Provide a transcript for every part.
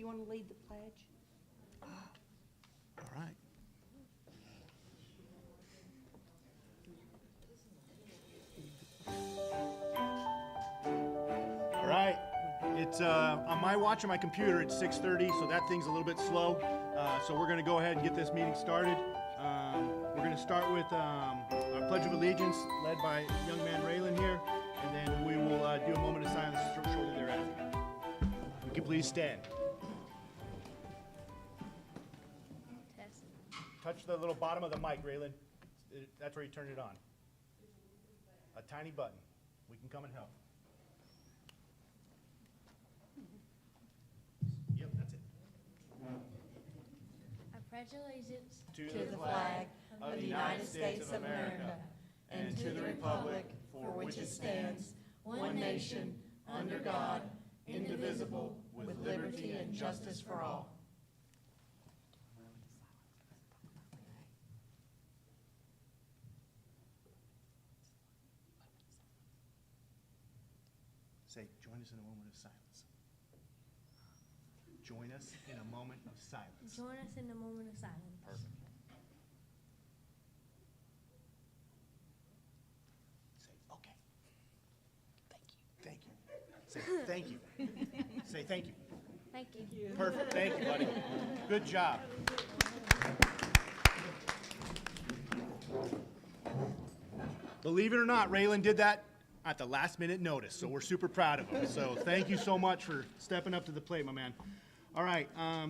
want to lead the pledge? All right. All right. It's on my watch on my computer. It's 6:30, so that thing's a little bit slow. So we're going to go ahead and get this meeting started. We're going to start with our Pledge of Allegiance, led by young man Raylan here, and then we will do a moment of silence shortly thereafter. Would you please stand? Touch the little bottom of the mic, Raylan. That's where you turn it on. A tiny button. We can come and help. Yep, that's it. I pledge allegiance To To the flag of the United States of America and to the republic for which it stands, one nation, under God, indivisible, with liberty and justice for all. Say, join us in a moment of silence. Join us in a moment of silence. Join us in a moment of silence. Perfect. Say, okay. Thank you. Say, thank you. Say, thank you. Thank you. Perfect. Thank you, buddy. Good job. Believe it or not, Raylan did that at the last minute notice, so we're super proud of him. So thank you so much for stepping up to the plate, my man. All right,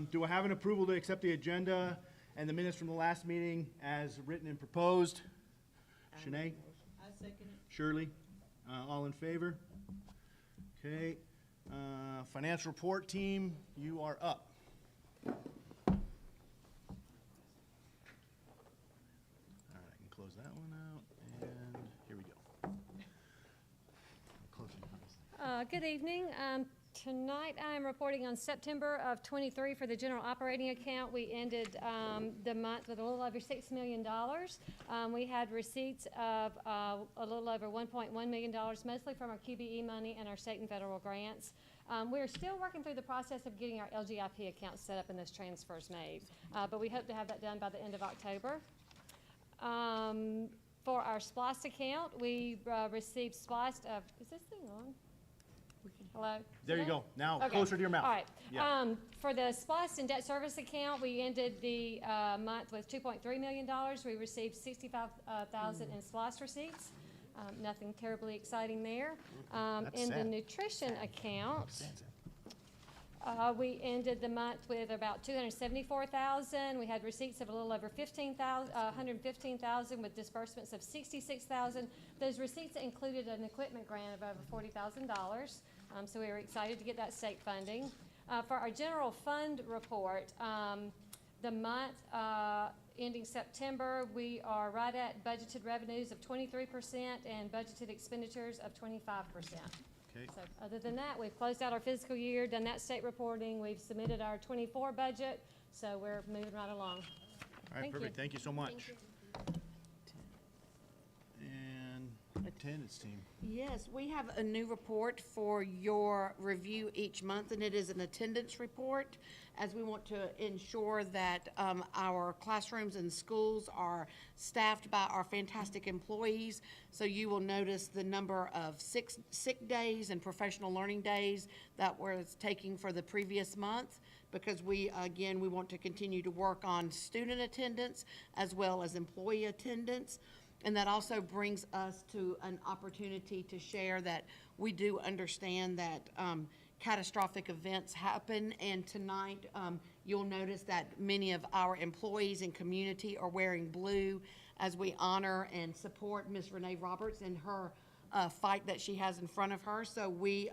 do I have an approval to accept the agenda and the minutes from the last meeting as written and proposed? Shanae? I second it. Shirley? All in favor? Okay. Financial report team, you are up. All right, I can close that one out, and here we go. Close it. Good evening. Tonight I am reporting on September of '23 for the general operating account. We ended the month with a little over $6 million. We had receipts of a little over $1.1 million, mostly from our QBE money and our state and federal grants. We're still working through the process of getting our LGIP account set up and those transfers made, but we hope to have that done by the end of October. For our SPLOST account, we received SPLOST of, is this thing on? Hello? There you go. Now, Okay. closer to your mouth. All right. Yeah. For the SPLOST and debt service account, we ended the month with $2.3 million. We received $65,000 in SPLOST receipts. Nothing terribly exciting there. That's In the sad. nutrition account, we ended the month with about $274,000. We had receipts of a little over $115,000 with disbursements of $66,000. Those receipts included an equipment grant of over $40,000. So we were excited to get that state funding. For our general fund report, the month ending September, we are right at budgeted revenues of 23% and budgeted expenditures of 25%. Okay. So other than that, we've closed out our fiscal year, done that state reporting, we've submitted our '24 budget, so we're moving right along. All right, Thank you. perfect. Thank you so much. Thank you. And attendance team. Yes, we have a new report for your review each month, and it is an attendance report, as we want to ensure that our classrooms and schools are staffed by our fantastic employees. So you will notice the number of sick days and professional learning days that we're taking for the previous month, because we want to continue to work on student attendance as well as employee attendance. And that also brings us to an opportunity to share that we do understand that catastrophic events happen. And tonight, you'll notice that many of our employees and community are wearing blue as we honor and support Ms. Renee Roberts in her fight that she has in front of her. So we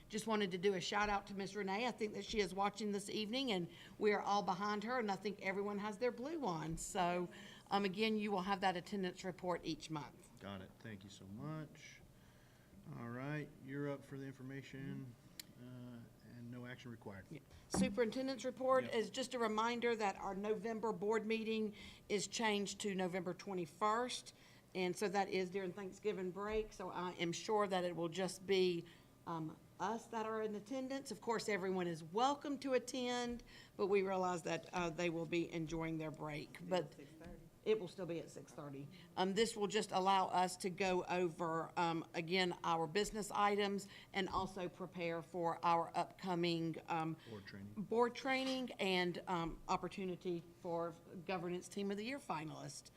just wanted to do a shout out to Ms. Renee. I think that she is watching this evening, and we are all behind her, and I think everyone has their blue on. So again, you will have that attendance report each month. Got it. Thank you so much. All right, you're up for the information, and no action required. Superintendent's report Yep. is just a reminder that our November board meeting is changed to November 21st. And so that is during Thanksgiving break. So I am sure that it will just be us that are in attendance. Of course, everyone is welcome to attend, but we realize that they will be enjoying their break. But it will still be at 6:30. This will just allow us to go over, again, our business items and also prepare for our upcoming board training and opportunity for Governance Team of the Year finalist.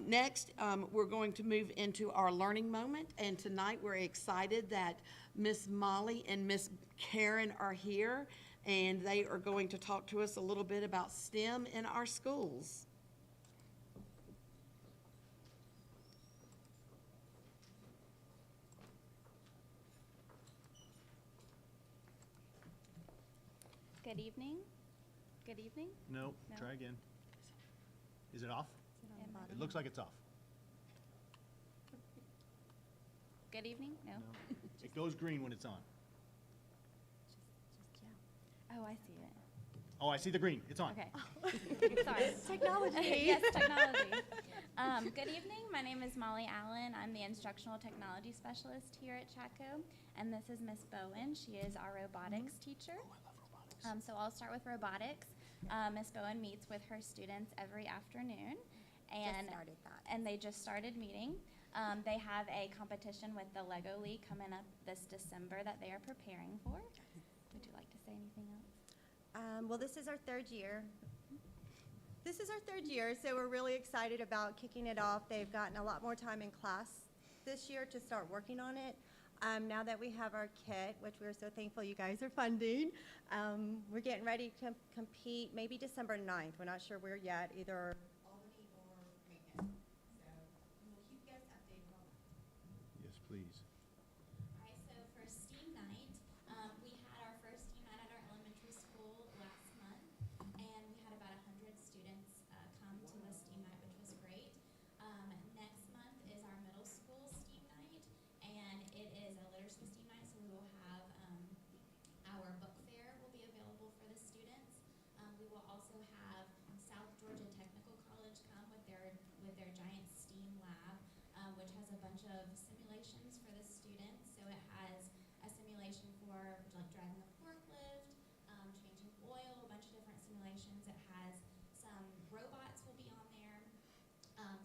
Next, we're going to move into our learning moment, and tonight we're excited that Miss Molly and Miss Karen are here, and they are going to talk to us a little bit about STEM in our schools. Good evening. Good evening. No, No. try again. Is it off? It looks like it's off. Good evening. No. No. It goes green when it's on. Oh, I see it. Oh, I see the green. It's on. Okay. Sorry. Technology. Yes, technology. Good evening. My name is Molly Allen. I'm the instructional technology specialist here at Chaco, and this is Miss Bowen. She is our robotics teacher. Oh, I love robotics. So I'll start with robotics. Miss Bowen meets with her students every afternoon, and they just started meeting. They have a competition with the Lego League coming up this December that they are preparing for. Would you like to say anything else? Well, this is our third year. So we're really excited about kicking it off. They've gotten a lot more time in class this year to start working on it. Now that we have our kit, which we're so thankful you guys are funding, we're getting ready to compete maybe December 9th. We're not sure where yet, either Albany or Macon. So we'll keep you guys updated on that. Yes, please. All right, so for STEAM Night, we had our first STEAM Night at our elementary school last month, and we had about 100 students come to the STEAM Night, which was great. Next month is our middle school STEAM Night, and it is a literacy STEAM Night, so we will have our book fair will be available for the students. We will also have South Georgia Technical College come with their giant STEAM lab, which has a bunch of simulations for the students. So it has a simulation for like driving a forklift, changing oil, a bunch of different simulations. It has some robots will be on there.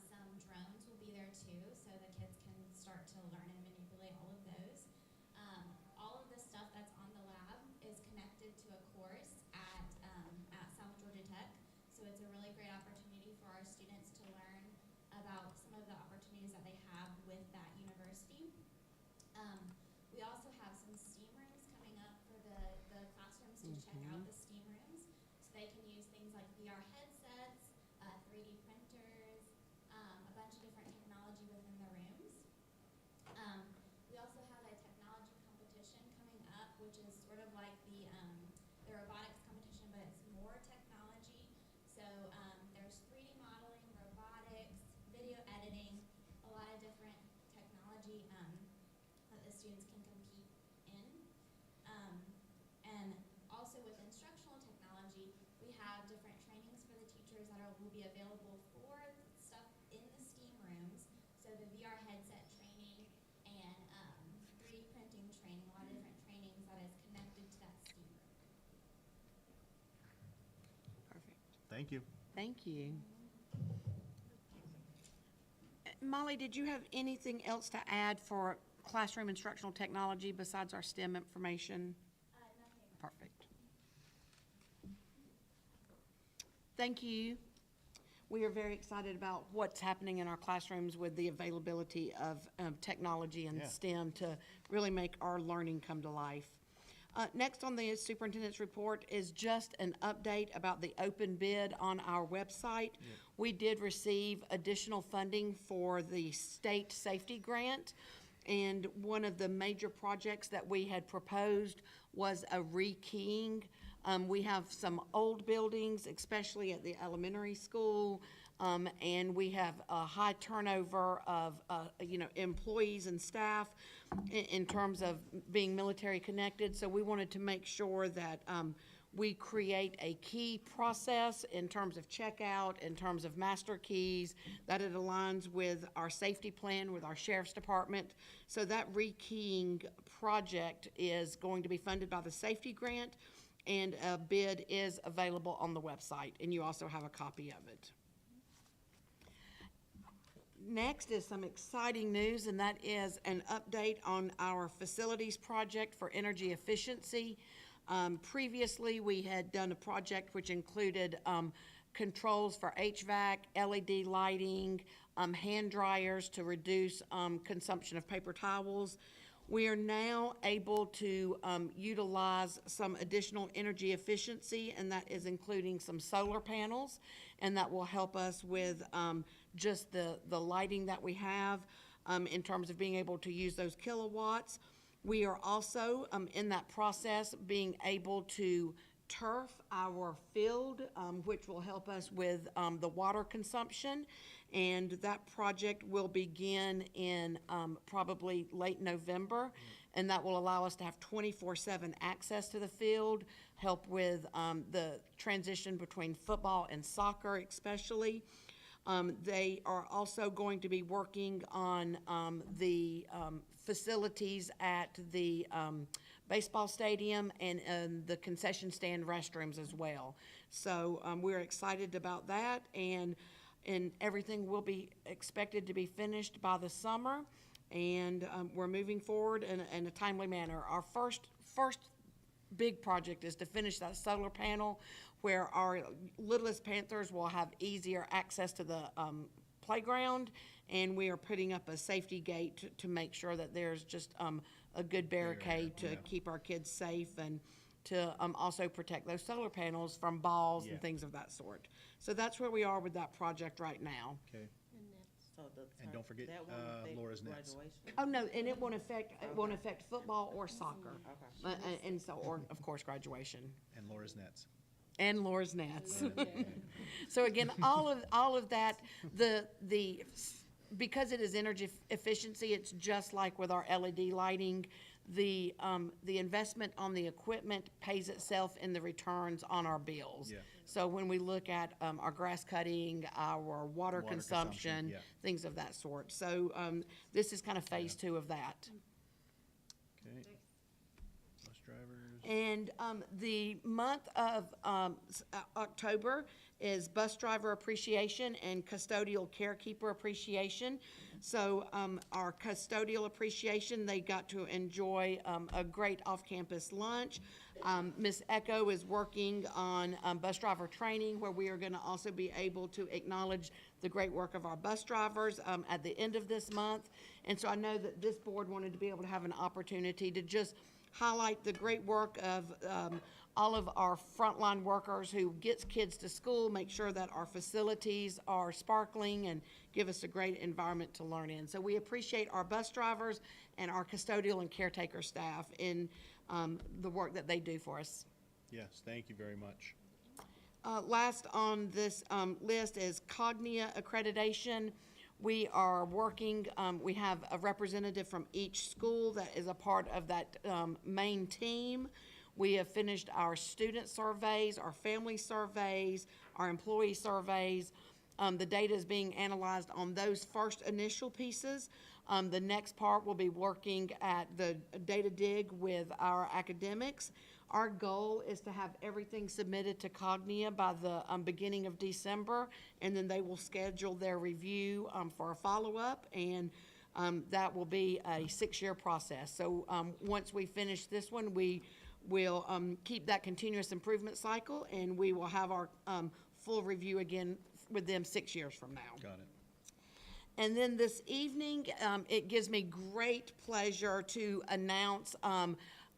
Some drones will be there too, so the kids can start to learn and manipulate all of those. All of the stuff that's on the lab is connected to a course at South Georgia Tech. So it's a really great opportunity for our students to learn about some of the opportunities that they have with that university. We also have some STEAM rooms coming up for the classrooms to check out the STEAM rooms. So they can use things like VR headsets, 3D printers, a bunch of different technology within the rooms. We also have a technology competition coming up, which is sort of like the robotics competition, but it's more technology. So there's 3D modeling, robotics, video editing, a lot of different technology that the students can compete in. And also with instructional technology, we have different trainings for the teachers that will be available for stuff in the STEAM rooms. So the VR headset training and 3D printing training, a lot of different trainings that is connected to that STEAM room. Perfect. Thank you. Thank you. Molly, did you have anything else to add for classroom instructional technology besides our STEM information? Nothing. Perfect. Thank you. We are very excited about what's happening in our classrooms with the availability of technology and Yeah. STEM to really make our learning come to life. Next on the superintendent's report is just an update about the open bid on our website. We did receive additional funding for the state safety grant. And one of the major projects that we had proposed was a rekeying. We have some old buildings, especially at the elementary school, and we have a high turnover of, employees and staff in terms of being military connected. So we wanted to make sure that we create a key process in terms of checkout, in terms of master keys, that it aligns with our safety plan, with our sheriff's department. So that rekeying project is going to be funded by the safety grant, and a bid is available on the website, and you also have a copy of it. Next is some exciting news, and that is an update on our facilities project for energy efficiency. Previously, we had done a project which included controls for HVAC, LED lighting, hand dryers to reduce consumption of paper towels. We are now able to utilize some additional energy efficiency, and that is including some solar panels, and that will help us with just the lighting that we have in terms of being able to use those kilowatts. We are also in that process being able to turf our field, which will help us with the water consumption. And that project will begin in probably late November, and that will allow us to have 24/7 access to the field, help with the transition between football and soccer especially. They are also going to be working on the facilities at the baseball stadium and the concession stand restrooms as well. So we're excited about that, and everything will be expected to be finished by the summer, and we're moving forward in a timely manner. Our first big project is to finish that solar panel, where our littlest Panthers will have easier access to the playground, and we are putting up a safety gate to make sure that there's just a good barricade to keep our kids safe, and to also protect those solar panels from balls and things of that sort. So that's where we are with that project right now. Okay. So And don't forget, that won't affect Laura's Nets. graduation? Oh, no, and it won't affect football or soccer. Okay. And so, or of course, graduation. And Laura's Nets. And Laura's Nets. So again, all of that, because it is energy efficiency, it's just like with our LED lighting. The investment on the equipment pays itself in the returns on our bills. Yeah. So when we look at our grass cutting, our water consumption, yeah. things of that sort. So this is kind of phase 2 of that. Okay. Bus drivers. And the month of October is Bus Driver Appreciation and Custodial Carekeeper Appreciation. So our Custodial Appreciation, they got to enjoy a great off-campus lunch. Ms. Echo is working on bus driver training, where we are going to also be able to acknowledge the great work of our bus drivers at the end of this month. And so I know that this board wanted to be able to have an opportunity to just highlight the great work of all of our frontline workers who gets kids to school, make sure that our facilities are sparkling, and give us a great environment to learn in. So we appreciate our bus drivers and our custodial and caretaker staff in the work that they do for us. Yes, thank you very much. Last on this list is Cognia accreditation. We are working, we have a representative from each school that is a part of that main team. We have finished our student surveys, our family surveys, our employee surveys. The data is being analyzed on those first initial pieces. The next part will be working at the data dig with our academics. Our goal is to have everything submitted to Cognia by the beginning of December, and then they will schedule their review for a follow-up, and that will be a 6-year process. So once we finish this one, we will keep that continuous improvement cycle, and we will have our full review again with them 6 years from now. Got it. And then this evening, it gives me great pleasure to announce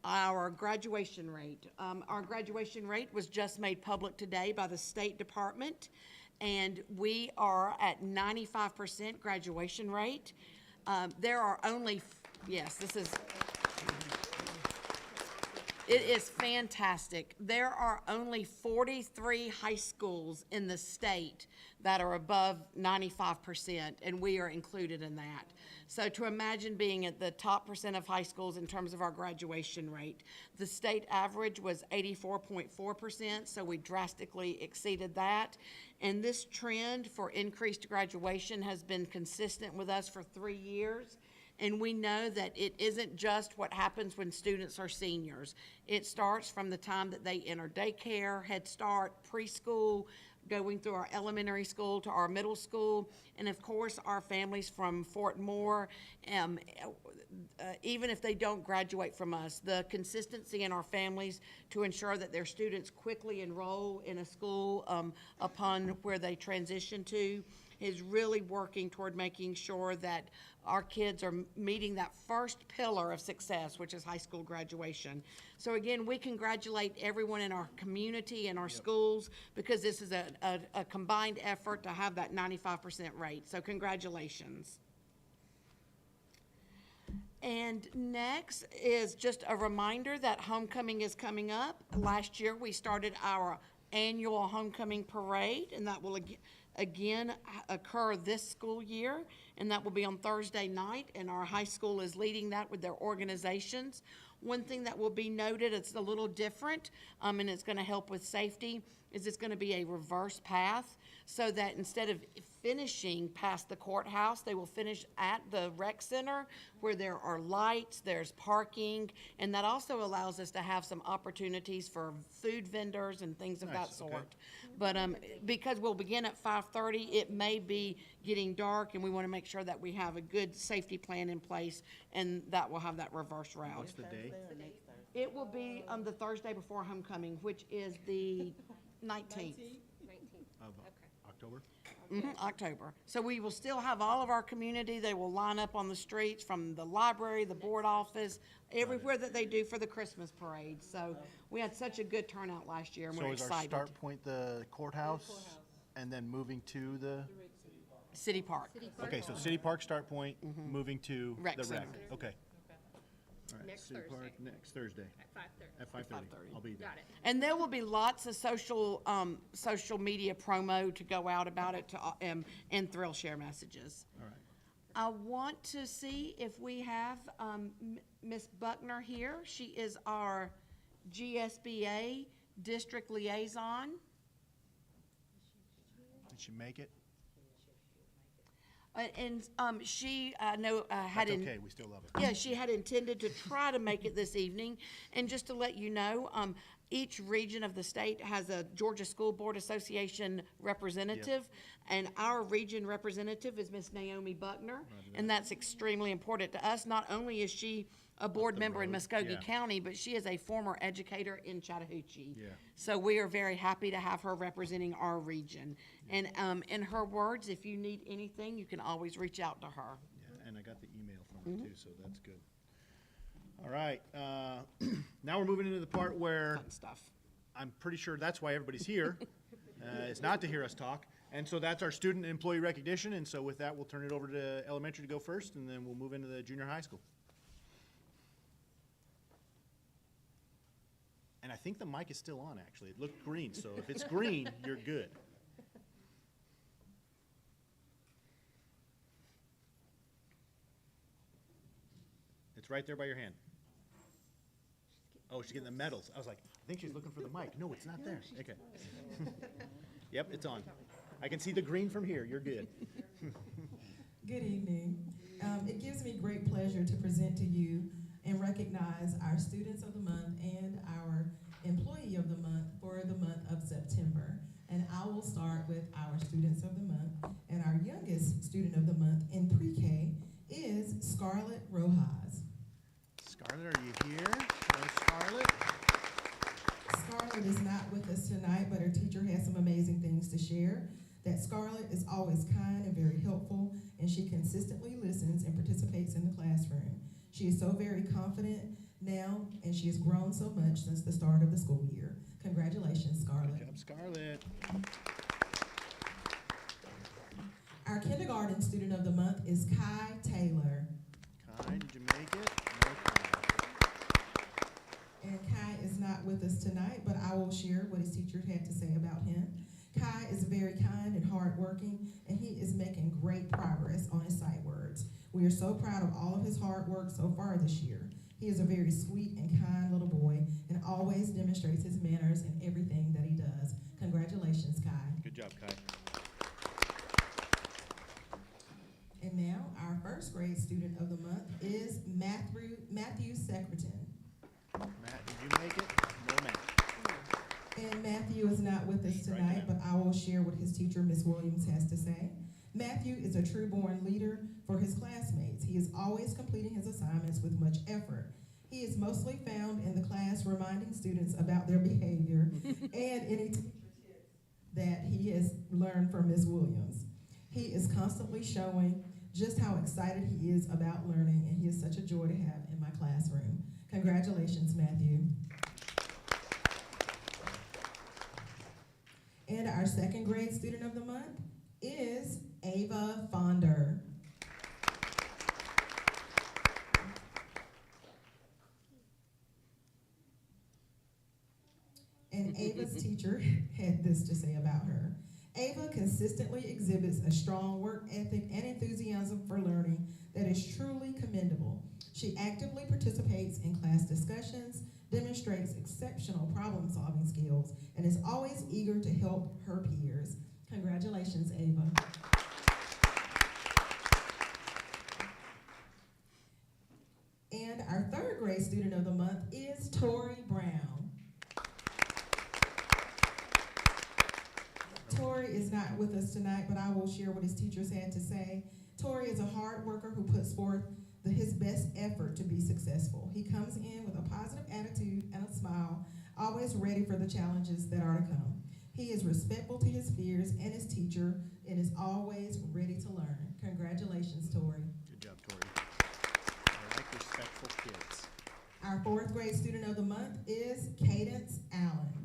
our graduation rate. Our graduation rate was just made public today by the State Department, and we are at 95% graduation rate. There are only, yes, this is, It is fantastic. There are only 43 high schools in the state that are above 95%, and we are included in that. So to imagine being at the top percent of high schools in terms of our graduation rate. The state average was 84.4%, so we drastically exceeded that. And this trend for increased graduation has been consistent with us for 3 years. And we know that it isn't just what happens when students are seniors. It starts from the time that they enter daycare, Head Start, preschool, going through our elementary school to our middle school, and of course, our families from Fort Moore, even if they don't graduate from us, the consistency in our families to ensure that their students quickly enroll in a school upon where they transition to is really working toward making sure that our kids are meeting that first pillar of success, which is high school graduation. So again, we congratulate everyone in our community and our schools because this is a combined effort to have that 95% rate. So congratulations. And next is just a reminder that homecoming is coming up. Last year, we started our annual homecoming parade, and that will again occur this school year, and that will be on Thursday night, and our high school is leading that with their organizations. One thing that will be noted, it's a little different, and it's gonna help with safety, is it's gonna be a reverse path, so that instead of finishing past the courthouse, they will finish at the rec center where there are lights, there's parking, and that also allows us to have some opportunities for food vendors and things of that Nice, okay. sort. But because we'll begin at 5:30, it may be getting dark, and we want to make sure that we have a good safety plan in place, and that will have that reverse route. What's the day It will be the Thursday before homecoming, which is the 19th. of October? October. So we will still have all of our community. They will line up on the streets from the library, the board office, everywhere that they do for the Christmas parade. So we had such a good turnout last year, and So we're is our excited. start point the courthouse and then moving to the? City Park. Okay, so City Park start point, moving to Rec the rec. center. Okay. All right, Next City Park Thursday. next Thursday At 5:30. at 5:30. I'll be there. Got it. And there will be lots of social media promo to go out about it to, and thrill share messages. All right. I want to see if we have Ms. Buckner here. She is our GSBA District Liaison. Did she make it? She, I know, had That's in. okay, we still love it. Yeah, she had intended to try to make it this evening. And just to let you know, each region of the state has a Georgia School Board Association representative. And our region representative is Miss Naomi Buckner. And that's extremely important to us. Not only is she a board member in road, Muskogee yeah. County, but she is a former educator in Chattahoochee. Yeah. So we are very happy to have her representing our region. And in her words, if you need anything, you can always reach out to her. Yeah, and I got the email from her too, so that's good. All right, now we're moving into the part where Fun stuff. I'm pretty sure that's why everybody's here. It's not to hear us talk. And so that's our student and employee recognition. And so with that, we'll turn it over to elementary to go first, and then we'll move into the junior high school. And I think the mic is still on, actually. It looked green, so if it's green, you're good. It's right there by your hand. Oh, she's getting the medals. I was like, I think she's looking for the mic. No, it's not there. Okay. Yep, it's on. I can see the green from here. You're good. Good evening. It gives me great pleasure to present to you and recognize our Students of the Month and our Employee of the Month for the month of September. And I will start with our Students of the Month. And our youngest Student of the Month in pre-K is Scarlett Rojas. Scarlett, are you here? Hello, Scarlett. Scarlett is not with us tonight, but her teacher has some amazing things to share. That Scarlett is always kind and very helpful, and she consistently listens and participates in the classroom. She is so very confident now, and she has grown so much since the start of the school year. Congratulations, Scarlett. Good job, Scarlett. Our kindergarten student of the month is Kai Taylor. Kai, did you make it? No, Kai. And Kai is not with us tonight, but I will share what his teacher had to say about him. Kai is very kind and hardworking, and he is making great progress on his sight words. We are so proud of all of his hard work so far this year. He is a very sweet and kind little boy and always demonstrates his manners in everything that he does. Congratulations, Kai. Good job, Kai. And now, our first grade student of the month is Matthew Secretan. Matt, did you make it? No, Matt. And Matthew is not with us tonight, but I will share what his teacher, Ms. Williams, has to say. Matthew is a true-born leader for his classmates. He is always completing his assignments with much effort. He is mostly found in the class reminding students about their behavior and any teacher tips that he has learned from Ms. Williams. He is constantly showing just how excited he is about learning, and he is such a joy to have in my classroom. Congratulations, Matthew. And our second grade student of the month is Ava Fonder. And Ava's teacher had this to say about her. Ava consistently exhibits a strong work ethic and enthusiasm for learning that is truly commendable. She actively participates in class discussions, demonstrates exceptional problem-solving skills, and is always eager to help her peers. Congratulations, Ava. And our third grade student of the month is Tori Brown. Tori is not with us tonight, but I will share what his teachers had to say. Tori is a hard worker who puts forth his best effort to be successful. He comes in with a positive attitude and a smile, always ready for the challenges that are to come. He is respectful to his peers and his teacher and is always ready to learn. Congratulations, Tori. Good job, Tori. I like respectful kids. Our fourth grade student of the month is Cadence Allen.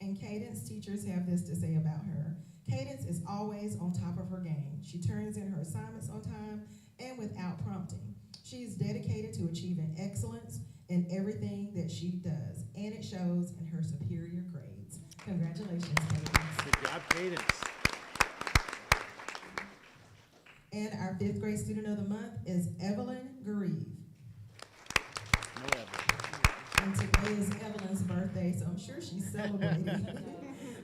And Cadence teachers have this to say about her. Cadence is always on top of her game. She turns in her assignments on time and without prompting. She is dedicated to achieving excellence in everything that she does, and it shows in her superior grades. Congratulations, Cadence. Good job, Cadence. And our fifth grade student of the month is Evelyn Grieve. No Evelyn. And today is Evelyn's birthday, so I'm sure she's celebrating.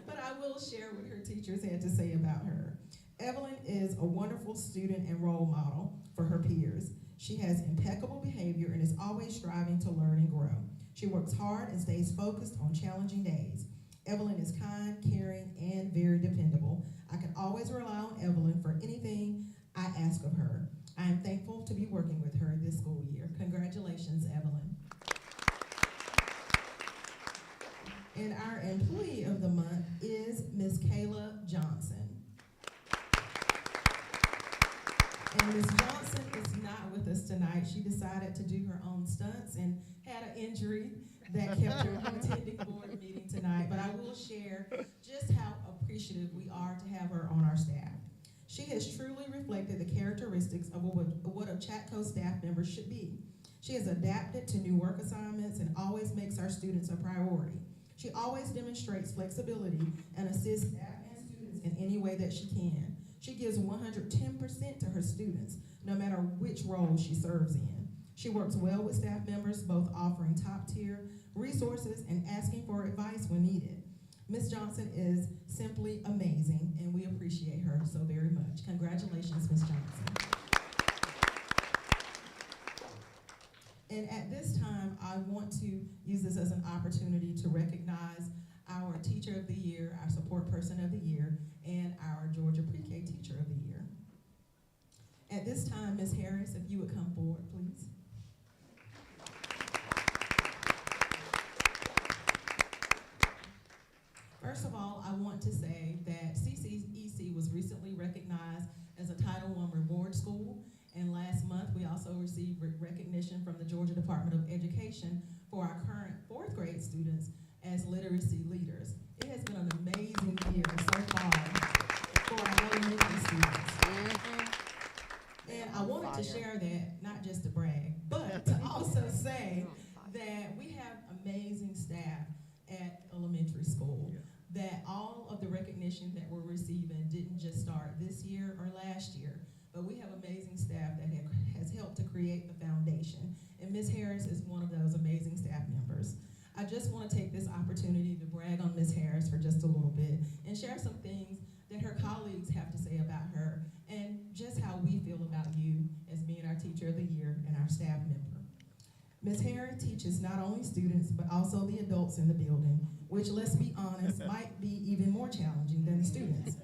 But I will share what her teachers had to say about her. Evelyn is a wonderful student and role model for her peers. She has impeccable behavior and is always striving to learn and grow. She works hard and stays focused on challenging days. Evelyn is kind, caring, and very dependable. I can always rely on Evelyn for anything I ask of her. I am thankful to be working with her this school year. Congratulations, Evelyn. And our employee of the month is Ms. Kayla Johnson. And Ms. Johnson is not with us tonight. She decided to do her own stunts and had an injury that kept her from attending the board meeting tonight. But I will share just how appreciative we are to have her on our staff. She has truly reflected the characteristics of what a Chatco staff member should be. She has adapted to new work assignments and always makes our students a priority. She always demonstrates flexibility and assists staff and students in any way that she can. She gives 110% to her students, no matter which role she serves in. She works well with staff members, both offering top-tier resources and asking for advice when needed. Ms. Johnson is simply amazing, and we appreciate her so very much. Congratulations, Ms. Johnson. And at this time, I want to use this as an opportunity to recognize our Teacher of the Year, our Support Person of the Year, and our Georgia Pre-K Teacher of the Year. At this time, Ms. Harris, if you would come forward, please. First of all, I want to say that CCEC was recently recognized as a Title I reward school, and last month we also received recognition from the Georgia Department of Education for our current fourth grade students as literacy leaders. It has been an amazing year so far for our elementary students. And I wanted to share that, not just to brag, but to also say that we have amazing staff at elementary school. That all of the recognition that we're receiving didn't just start this year or last year, but we have amazing staff that has helped to create the foundation. And Ms. Harris is one of those amazing staff members. I just want to take this opportunity to brag on Ms. Harris for just a little bit and share some things that her colleagues have to say about her and just how we feel about you as being our Teacher of the Year and our staff member. Ms. Harris teaches not only students, but also the adults in the building, which, let's be honest, might be even more challenging than the students.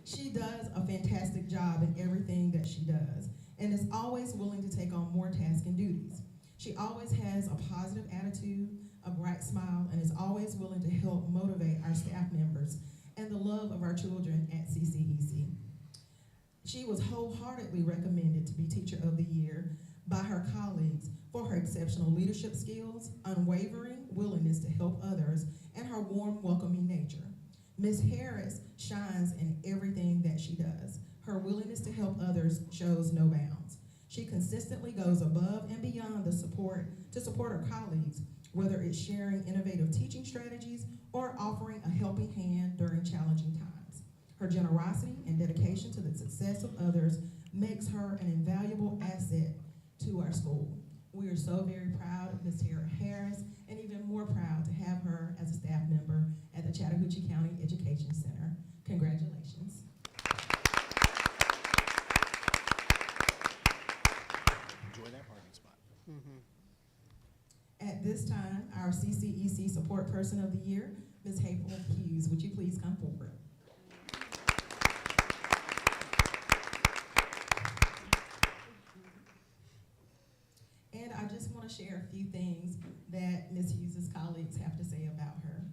She does a fantastic job in everything that she does and is always willing to take on more tasks and duties. She always has a positive attitude, a bright smile, and is always willing to help motivate our staff members and the love of our children at CCEC. She was wholeheartedly recommended to be Teacher of the Year by her colleagues for her exceptional leadership skills, unwavering willingness to help others, and her warm, welcoming nature. Ms. Harris shines in everything that she does. Her willingness to help others shows no bounds. She consistently goes above and beyond to support her colleagues, whether it's sharing innovative teaching strategies or offering a helping hand during challenging times. Her generosity and dedication to the success of others makes her an invaluable asset to our school. We are so very proud of Ms. Tara Harris and even more proud to have her as a staff member at the Chattahoochee County Education Center. Congratulations. Enjoy that parking spot. At this time, our CCEC Support Person of the Year, Ms. April Hughes, would you please come forward? And I just want to share a few things that Ms. Hughes' colleagues have to say about her.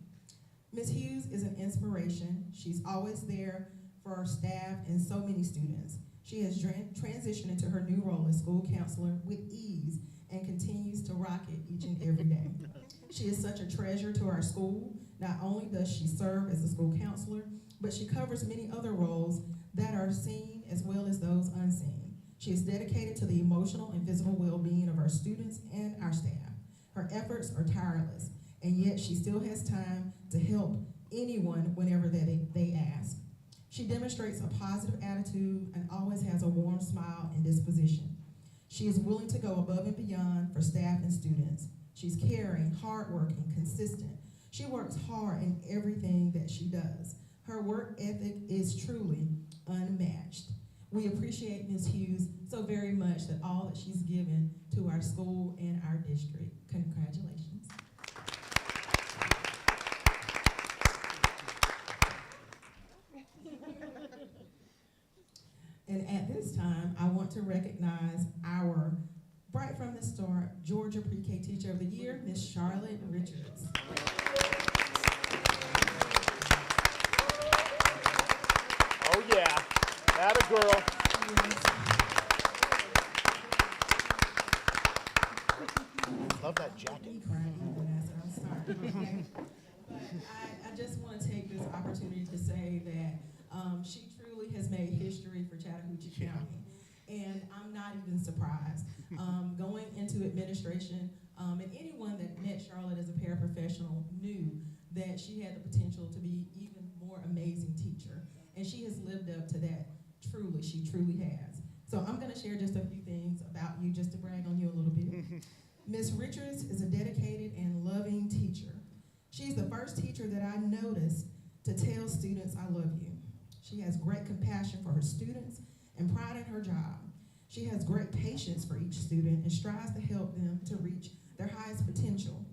Ms. Hughes is an inspiration. She's always there for our staff and so many students. She has transitioned into her new role as school counselor with ease and continues to rock it each and every day. She is such a treasure to our school. Not only does she serve as a school counselor, but she covers many other roles that are seen as well as those unseen. She is dedicated to the emotional and physical well-being of our students and our staff. Her efforts are tireless, and yet she still has time to help anyone whenever they ask. She demonstrates a positive attitude and always has a warm smile and disposition. She is willing to go above and beyond for staff and students. She's caring, hardworking, consistent. She works hard in everything that she does. Her work ethic is truly unmatched. We appreciate Ms. Hughes so very much that all that she's given to our school and our district. Congratulations. And at this time, I want to recognize our Bright from the Start Georgia Pre-K Teacher of the Year, Ms. Charlotte Richards. Oh yeah, that a girl. Love that jacket. I'm sorry. But I just want to take this opportunity to say that she truly has made history for Chattahoochee County. And I'm not even surprised. Going into administration, and anyone that met Charlotte as a paraprofessional knew that she had the potential to be even more amazing teacher. And she has lived up to that, truly, she truly has. So I'm gonna share just a few things about you, just to brag on you a little bit. Ms. Richards is a dedicated and loving teacher. She's the first teacher that I noticed to tell students, I love you. She has great compassion for her students and pride in her job. She has great patience for each student and strives to help them to reach their highest potential.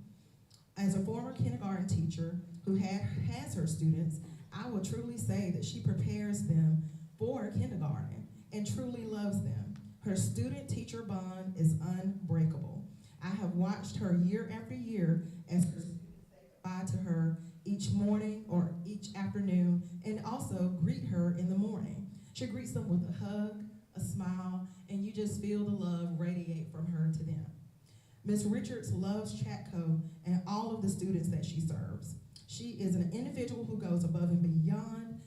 As a former kindergarten teacher who has her students, I will truly say that she prepares them for kindergarten and truly loves them. Her student-teacher bond is unbreakable. I have watched her year after year as her students say goodbye to her each morning or each afternoon, and also greet her in the morning. She greets them with a hug, a smile, and you just feel the love radiate from her to them. Ms. Richards loves Chatco and all of the students that she serves. She is an individual who goes above and beyond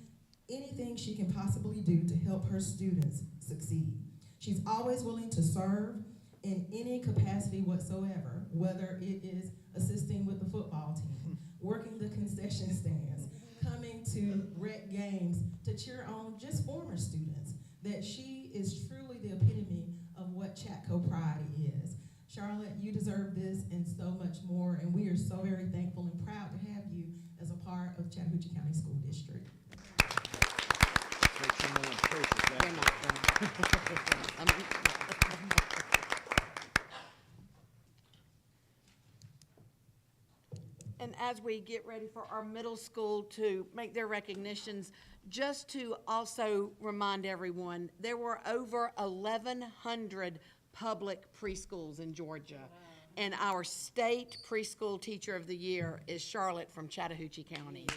anything she can possibly do to help her students succeed. She's always willing to serve in any capacity whatsoever, whether it is assisting with the football team, working the concession stands, coming to rec games to cheer on just former students, that she is truly the epitome of what Chatco pride is. Charlotte, you deserve this and so much more, and we are so very thankful and proud to have you as a part of Chattahoochee County School District. And as we get ready for our middle school to make their recognitions, just to also remind everyone, there were over 1,100 public preschools in Georgia. And our state preschool teacher of the year is Charlotte from Chattahoochee County.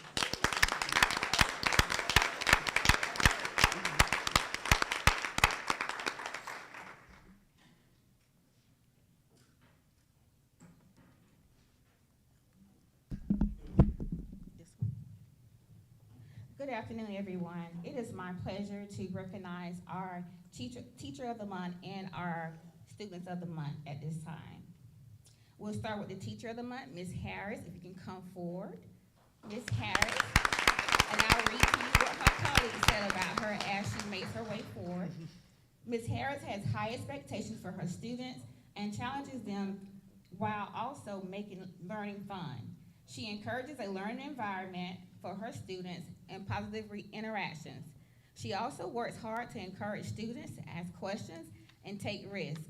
Good afternoon, everyone. It is my pleasure to recognize our Teacher of the Month and our Students of the Month at this time. We'll start with the Teacher of the Month, Ms. Harris, if you can come forward. Ms. Harris, and I'll read to you what her colleagues said about her as she makes her way forward. Ms. Harris has high expectations for her students and challenges them while also making learning fun. She encourages a learning environment for her students and positive interactions. She also works hard to encourage students to ask questions and take risks.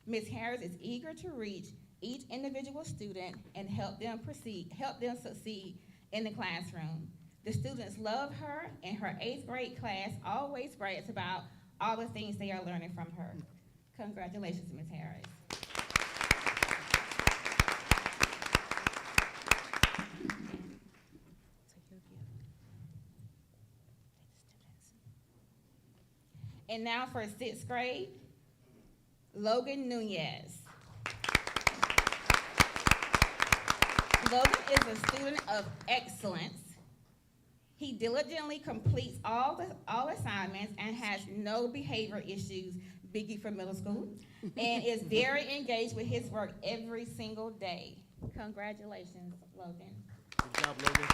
Ms. Harris is eager to reach each individual student and help them succeed in the classroom. The students love her, and her 8th grade class always brags about all the things they are learning from her. Congratulations, Ms. Harris. And now for 6th grade, Logan Nunez. Logan is a student of excellence. He diligently completes all assignments and has no behavior issues, biggie for middle school, and is very engaged with his work every single day. Congratulations, Logan. Good job, Logan.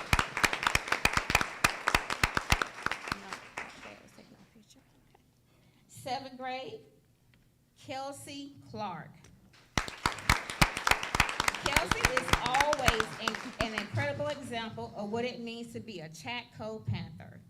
7th grade, Kelsey Clark. Kelsey is always an incredible example of what it means to be a Chatco Panther.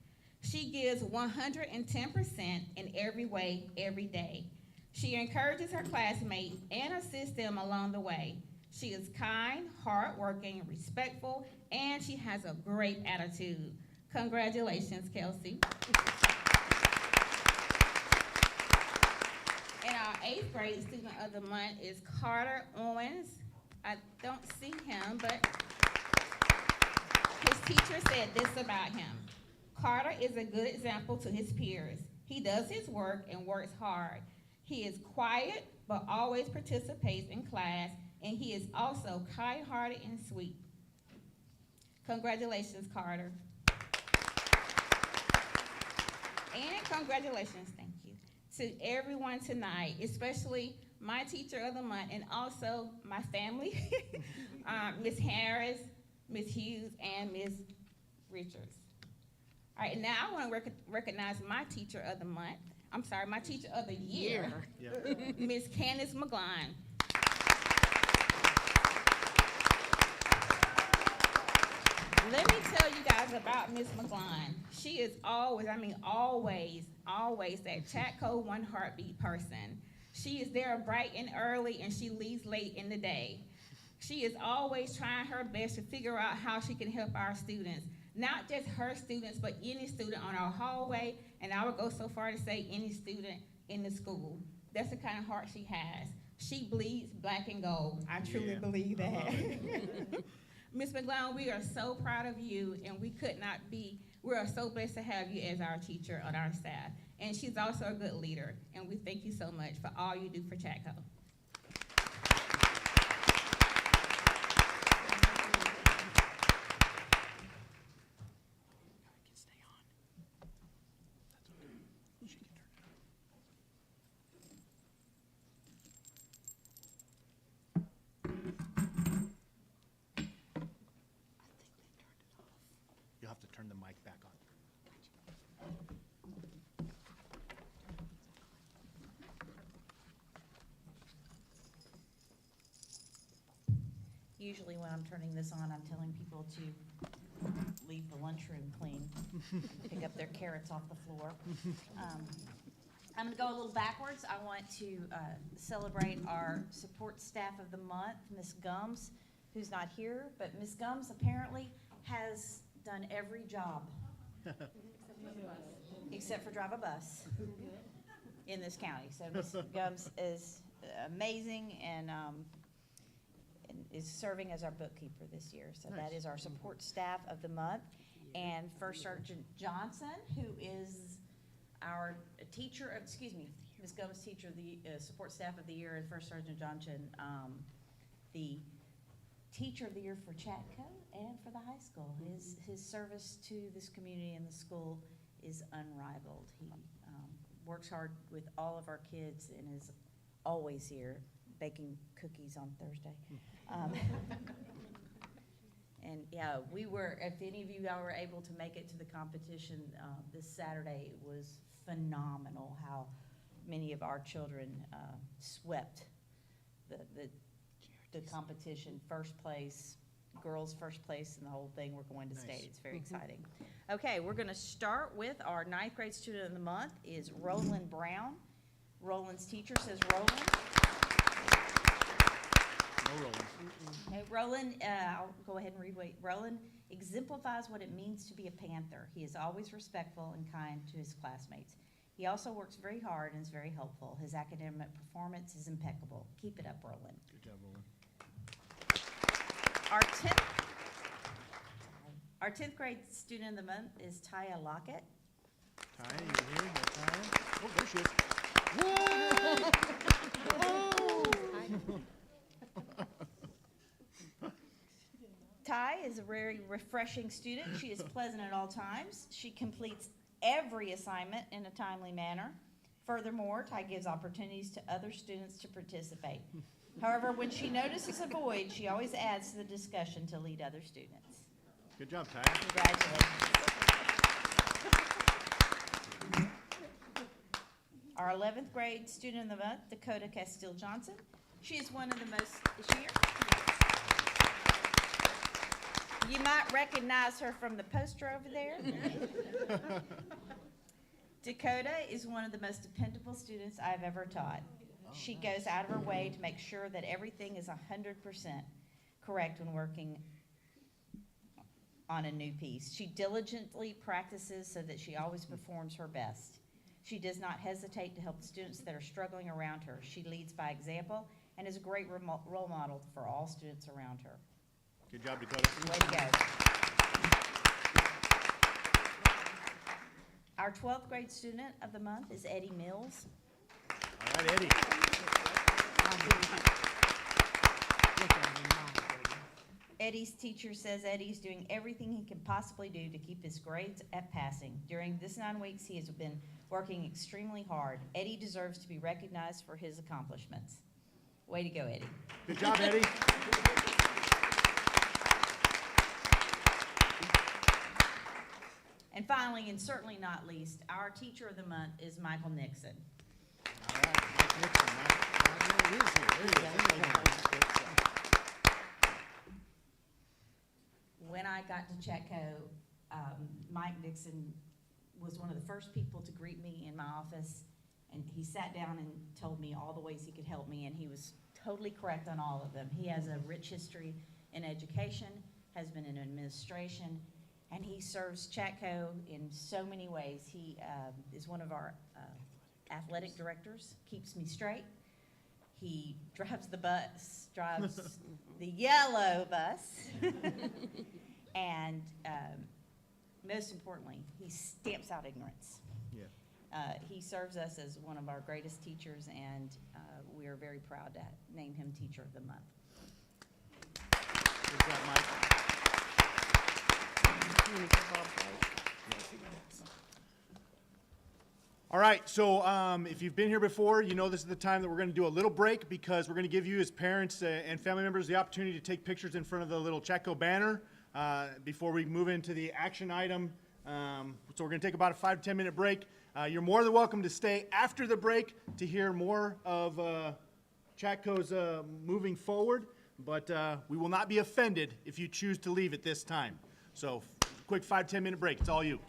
She gives 110% in every way, every day. She encourages her classmates and assists them along the way. She is kind, hardworking, respectful, and she has a great attitude. Congratulations, Kelsey. And our 8th grade student of the month is Carter Owens. I don't see him, but his teacher said this about him. Carter is a good example to his peers. He does his work and works hard. He is quiet, but always participates in class, and he is also kind-hearted and sweet. Congratulations, Carter. And congratulations, thank you, to everyone tonight, especially my teacher of the month and also my family, Ms. Harris, Ms. Hughes, and Ms. Richards. All right, now I want to recognize my teacher of the month. I'm sorry, my teacher of the year, Ms. Candace McGlone. Let me tell you guys about Ms. McGlone. She is always, always that Chatco one heartbeat person. She is there bright and early, and she leaves late in the day. She is always trying her best to figure out how she can help our students. Not just her students, but any student on our hallway, and I would go so far to say any student in the school. That's the kind of heart she has. She bleeds black and gold. I truly believe that. Ms. McGlone, we are so proud of you, and we are so blessed to have you as our teacher on our staff. And she's also a good leader, and we thank you so much for all you do for Chatco. usually when I'm turning this on, I'm telling people to leave the lunchroom clean, pick up their carrots off the floor. I'm gonna go a little backwards. I want to celebrate our support staff of the month, Ms. Gums, who's not here, but Ms. Gums apparently has done every job except for drive a bus in this county. So Ms. Gums is amazing and is serving as our bookkeeper this year. So that is our support staff of the month. And First Sergeant Johnson, who is our teacher, excuse me, Ms. Gums, teacher of the support staff of the year, and First Sergeant Johnson, the teacher of the year for Chatco and for the high school. His service to this community and the school is unrivaled. He works hard with all of our kids and is always here baking cookies on Thursday. And yeah, we were, if any of you y'all were able to make it to the competition this Saturday, it was phenomenal how many of our children swept the competition. First place, girls first place, and the whole thing. We're going to state. It's very exciting. Okay, we're going to start with our 9th grade student of the month is Roland Brown. Roland's teacher says Roland. No Roland. Okay, Roland, I'll go ahead and read what Roland exemplifies what it means to be a Panther. He is always respectful and kind to his classmates. He also works very hard and is very helpful. His academic performance is impeccable. Keep it up, Roland. Good job, Roland. Our 10th grade student of the month is Taya Lockett. Ty, you here? Ty? Oh, there she is. Ty is a very refreshing student. She is pleasant at all times. She completes every assignment in a timely manner. Furthermore, Ty gives opportunities to other students to participate. However, when she notices a void, she always adds to the discussion to lead other students. Good job, Ty. Congratulations. Our 11th grade student of the month, Dakota Castile Johnson. She is one of the most, is she here? You might recognize her from the poster over there. Dakota is one of the most dependable students I've ever taught. She goes out of her way to make sure that everything is 100% correct when working on a new piece. She diligently practices so that she always performs her best. She does not hesitate to help the students that are struggling around her. She leads by example and is a great role model for all students around her. Good job, Dakota. Way to go. Our 12th grade student of the month is Eddie Mills. All right, Eddie. Eddie's teacher says Eddie's doing everything he can possibly do to keep his grades at passing. During this 9 weeks, he has been working extremely hard. Eddie deserves to be recognized for his accomplishments. Way to go, Eddie. Good job, Eddie. And finally, and certainly not least, our teacher of the month is Michael Nixon. All right, Mike Nixon. There he is here. There he is. When I got to Chatco, Mike Nixon was one of the first people to greet me in my office, and he sat down and told me all the ways he could help me, and he was totally correct on all of them. He has a rich history in education, has been in administration, and he serves Chatco in so many ways. He is one of our athletic directors, keeps me straight. He drives the bus, drives the yellow bus, and most importantly, he stamps out ignorance. Yeah. He serves us as one of our greatest teachers, and we are very proud to name him Teacher of the Month. Good job, Mike. All right, so if you've been here before, you know this is the time that we're going to do a little break because we're going to give you as parents and family members the opportunity to take pictures in front of the little Chatco banner before we move into the action item. So we're going to take about a 5 to 10 minute break. You're more than welcome to stay after the break to hear more of Chatco's moving forward. but we will not be offended if you choose to leave at this time. So, quick 5-10 minute break. It's all you.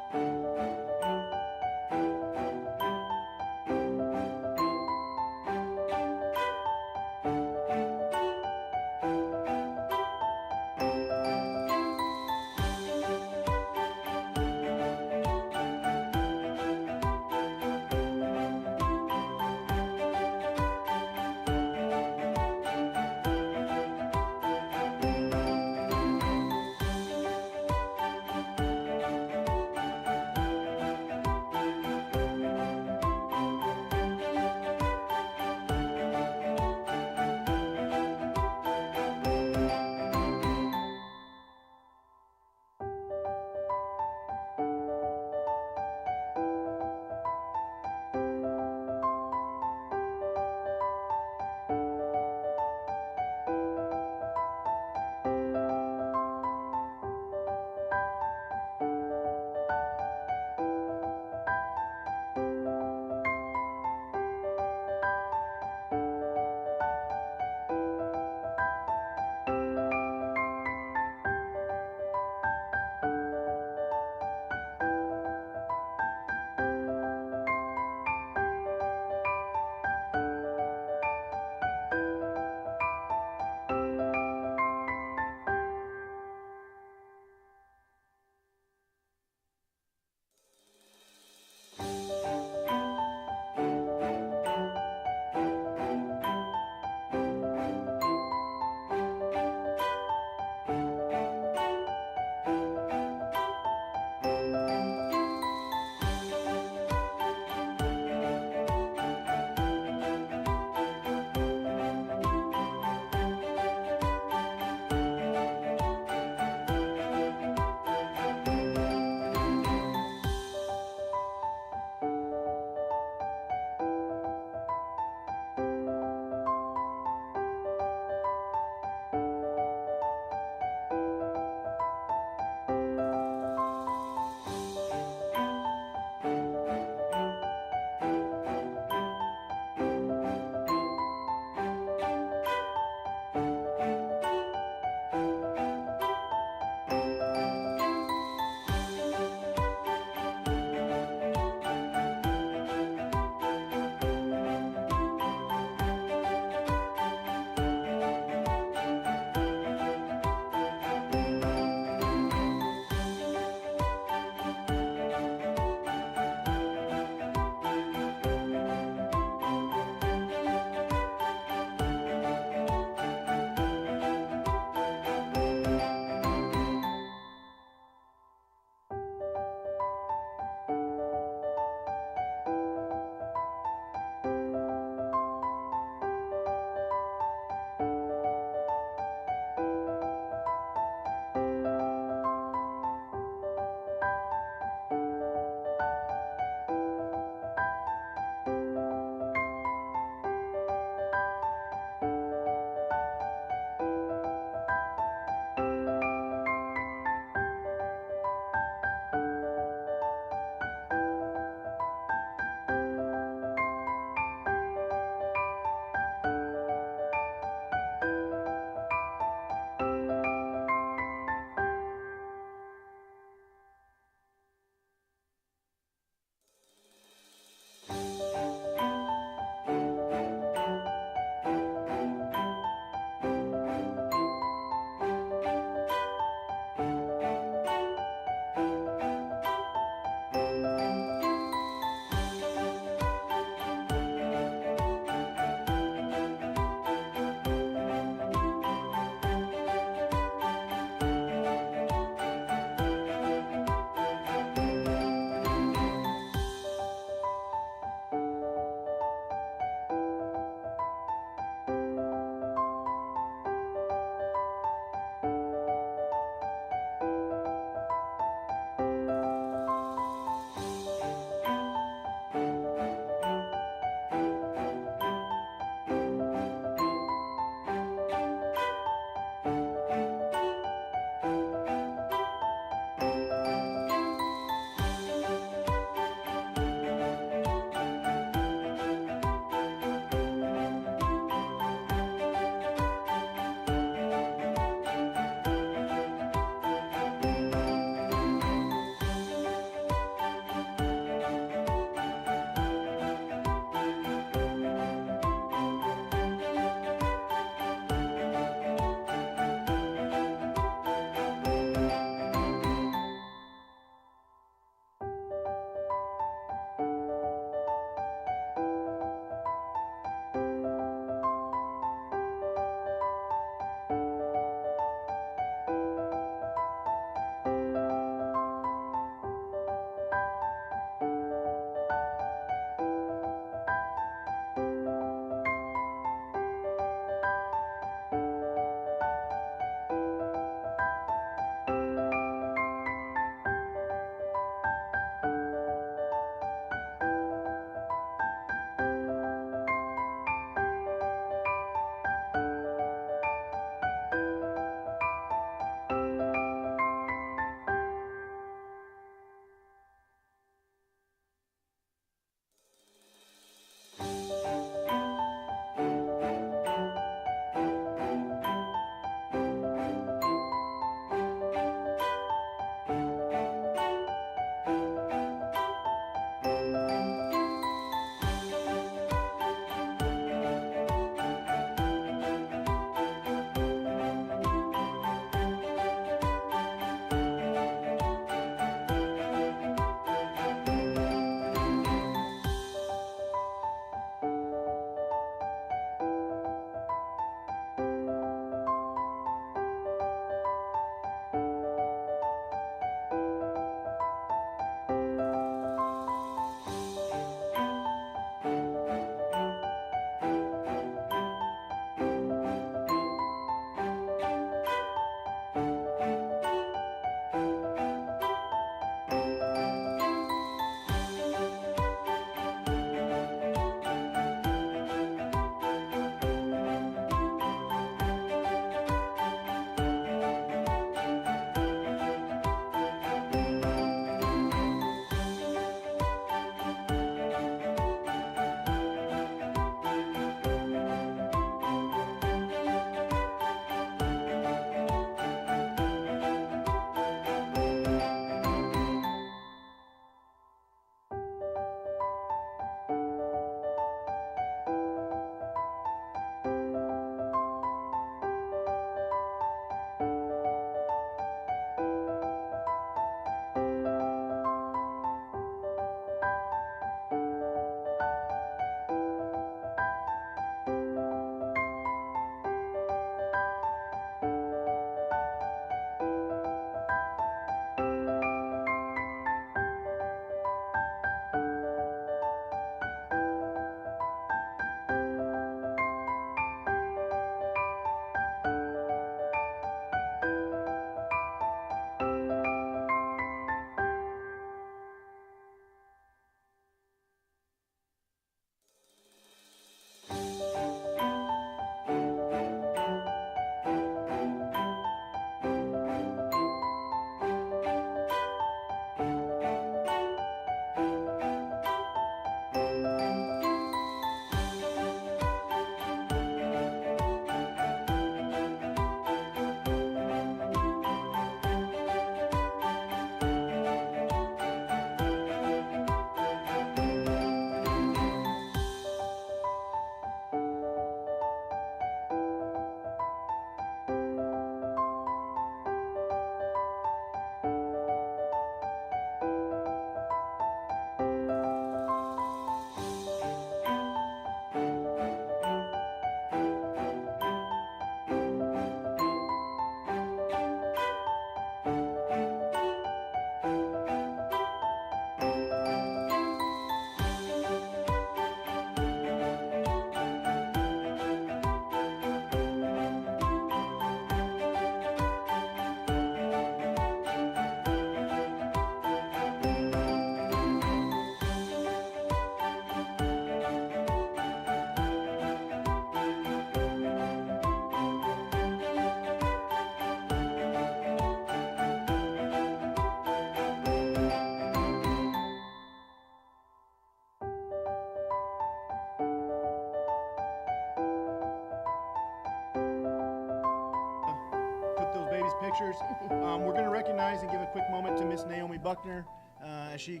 pictures. We're going to recognize and give a quick moment to Miss Naomi Buckner as she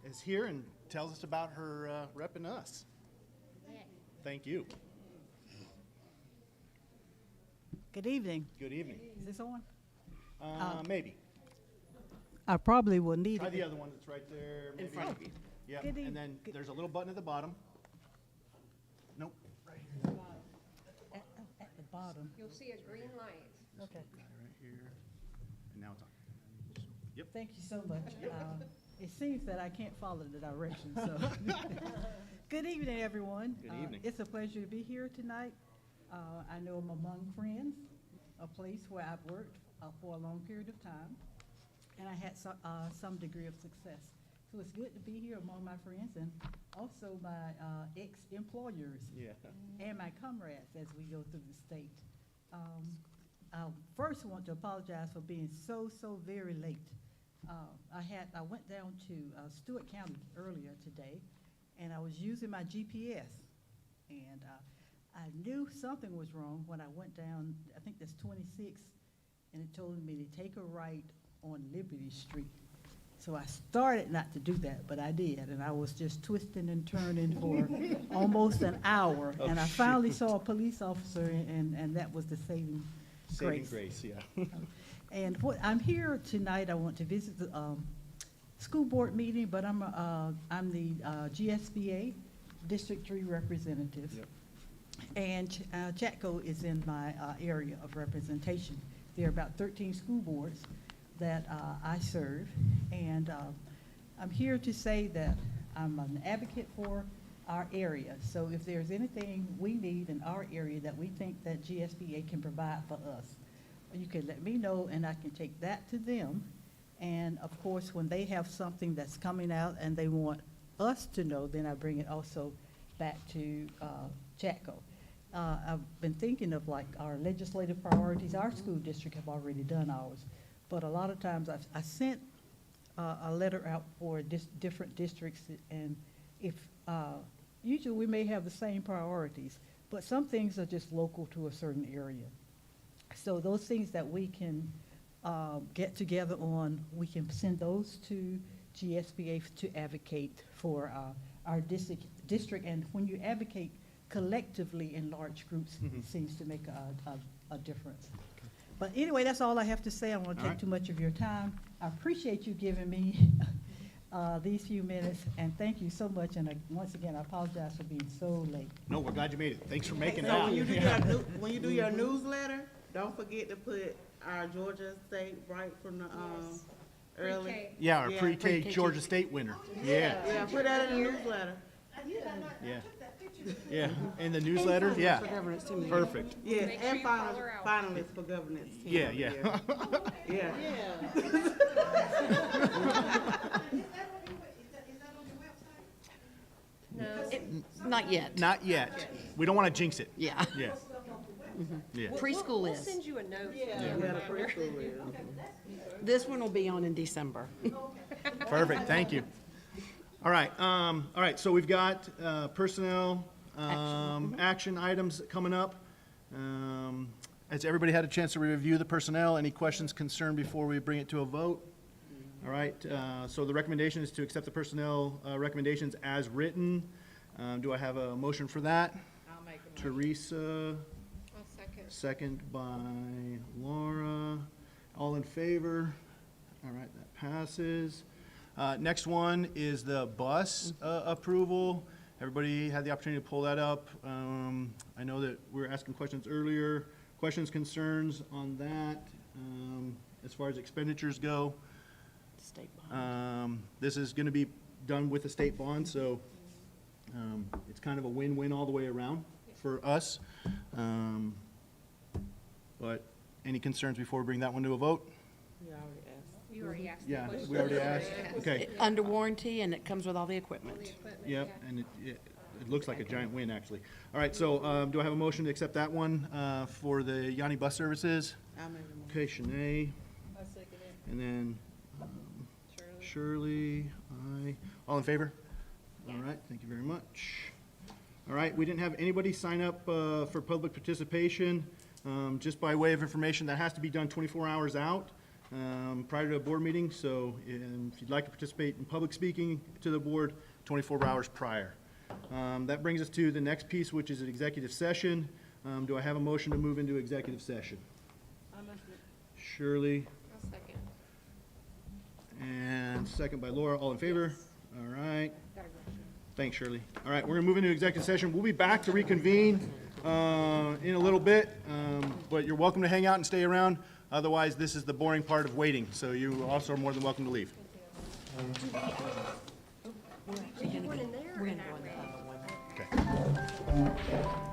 is here and tells us about her repping us. Thank you. Good evening. Good evening. Is this on? Maybe. I probably will need Try it. the other one that's right there. In front of you. Yep, Good and then there's a little button at the bottom. Nope, right here. At the bottom. You'll see a green light. Okay. Right here. And now it's on. Yep. Thank you so much. It seems that I can't follow the directions, so. Good evening, everyone. Good evening. It's a pleasure to be here tonight. I know I'm among friends, a place where I've worked for a long period of time, and I had some degree of success. So it's good to be here among my friends and also my ex-employers. Yeah. And my comrades as we go through the state. I first want to apologize for being so very late. I went down to Stewart County earlier today, and I was using my GPS, and I knew something was wrong when I went down, I think that's 26, and it told me to take a right on Liberty Street. So I started not to do that, but I did, and I was just twisting and turning for almost an hour, Oh, and I finally saw a police officer, and that was the saving Saving grace. grace, yeah. And I'm here tonight, I want to visit the school board meeting, but I'm the GSBA District 3 representative. Yep. And Chatco is in my area of representation. There are about 13 school boards that I serve, and I'm here to say that I'm an advocate for our area. So if there's anything we need in our area that we think that GSBA can provide for us, you can let me know, and I can take that to them. And of course, when they have something that's coming out and they want us to know, then I bring it also back to Chatco. I've been thinking of like our legislative priorities. Our school district have already done ours, but a lot of times I sent a letter out for different districts, and if usually we may have the same priorities, but some things are just local to a certain area. So those things that we can get together on, we can send those to GSBA to advocate for our district. And when you advocate collectively in large groups, it seems to make a difference. But anyway, that's all I have to say. I don't want to take too much of your time. I appreciate you giving me these few minutes, and thank you so much. And once again, I apologize for being so late. No, we're glad you made it. Thanks for making it So out. when you do your newsletter, don't forget to put our Georgia State right from the early. Pre-K. Yeah, our Yeah, pre-K pre-K. Georgia State winner. Yeah, Yeah, put that in the newsletter. yeah. Yeah, in the newsletter, yeah. Perfect. Yes, Make sure and you call her out. finalists for governance. team Yeah, of the yeah. year. Yeah. Not yet. Not yet. We don't want to jinx it. Yeah. Yeah. Yeah. Preschool We'll is. send you a note. Yeah, the preschool is. This one will be on in December. Perfect, thank you. All right, so we've got personnel action items coming up. Has everybody had a chance to review the personnel? Any questions, concern before we bring it to a vote? All right, so the recommendation is to accept the personnel recommendations as written. Do I have a motion for that? I'll make a motion. Teresa, I'll second. second by Laura. All in favor? All right, that passes. Next one is the bus approval. Everybody had the opportunity to pull that up. I know that we were asking questions earlier. Questions, concerns on that as far as expenditures go? State bond. This is going to be done with a state bond, so it's kind of a win-win all the way around for us. But any concerns before we bring that one to a vote? You already asked. Yeah, the question. we already asked. Okay. Under warranty, and it comes with all the equipment. The equipment, Yep, yeah. and it looks like a giant win, actually. All right, so do I have a motion to accept that one for the Yanni Bus Services? I'll make a motion. Okay, Shanae, I'll second it. and then Shirley. Shirley, aye. All in favor? All right, thank you very much. All right, we didn't have anybody sign up for public participation. Just by way of information, that has to be done 24 hours out prior to a board meeting. So if you'd like to participate in public speaking to the board, 24 hours prior. That brings us to the next piece, which is an executive session. Do I have a motion to move into executive session? Shirley, I'll second. and second by Laura. All in favor? All right. Thanks, Shirley. All right, we're gonna move into executive session. We'll be back to reconvene in a little bit, but you're welcome to hang out and stay around. Otherwise, this is the boring part of waiting, so you also are more than welcome to leave. We're gonna go in the other one. Okay.